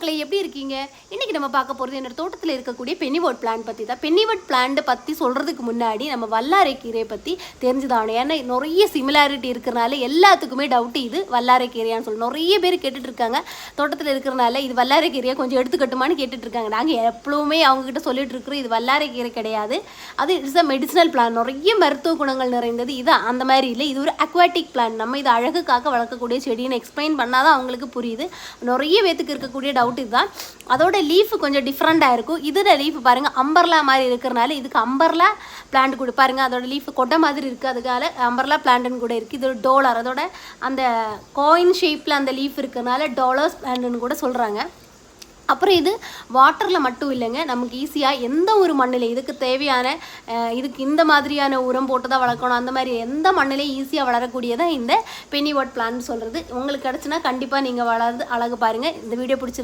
மக்களே எப்படி இருக்கீங்க? இன்னைக்கு நம்ம பார்க்க போகிறது என்னோட தோட்டத்தில் இருக்கக்கூடிய பென்னிவோர்ட் பிளான்ட் பற்றி தான். பென்னிவோர்ட் பிளான்ட்டை பற்றி சொல்கிறதுக்கு முன்னாடி நம்ம வல்லாரைக்கீரையை பற்றி தெரிஞ்சுதாகணும். ஏன்னா நிறைய சிமிலாரிட்டி இருக்கிறனால எல்லாத்துக்குமே டவுட்டு இது வல்லாரைக்கீரையான்னு சொல்லி நிறைய பேர் கேட்டுட்டு இருக்காங்க. தோட்டத்தில் இருக்கிறனால இது வல்லாரைக்கீரையை கொஞ்சம் எடுத்துக்கட்டுமான்னு கேட்டுட்டு இருக்காங்க. நாங்கள் எப்பவுமே அவங்ககிட்ட சொல்லிட்டு இருக்கிறோம், இது வல்லாரைக்கீரை கிடையாது, அது இட்ஸ் அ மெடிசினல் பிளான், நிறைய மருத்துவ குணங்கள் நிறைந்தது. இது அந்த மாதிரி இல்லை, இது ஒரு அக்வாட்டிக் பிளான். நம்ம இது அழகுக்காக வளர்க்கக்கூடிய செடின்னு எக்ஸ்பிளைன் பண்ணாதான் அவங்களுக்கு புரியுது. நிறைய பேத்துக்கு இருக்கக்கூடிய டவுட் இதுதான். அதோட லீஃப் கொஞ்சம் டிஃப்ரெண்டாக இருக்கும். இதோட லீஃப் பாருங்கள் அம்பர்லா மாதிரி இருக்கிறனால இதுக்கு அம்பர்லா பிளான்ட் கூட பாருங்கள், அதோட லீஃப் கொட்டை மாதிரி இருக்குது, அதுக்காக அம்பர்லா பிளான்ட்னு கூட இருக்குது. இது டோலர், அதோட அந்த காயின் ஷேப்பில் அந்த லீஃப் இருக்கிறனால டாலர்ஸ் பிளான்ட்னு கூட சொல்கிறாங்க. அப்புறம் இது வாட்டரில் மட்டும் இல்லைங்க, நமக்கு ஈஸியாக எந்த ஒரு மண்ணில் இதுக்கு தேவையான இதுக்கு இந்த மாதிரியான உரம் போட்டு தான் வளர்க்கணும், அந்த மாதிரி எந்த மண்ணிலையும் ஈஸியாக வளரக்கூடியதான் இந்த பென்னிவோர்ட் பிளான்ட் சொல்கிறது. உங்களுக்கு கிடச்சுன்னா கண்டிப்பாக நீங்கள் வளர்ந்து அழகு பாருங்கள். இந்த வீடியோ பிடிச்சிருந்தா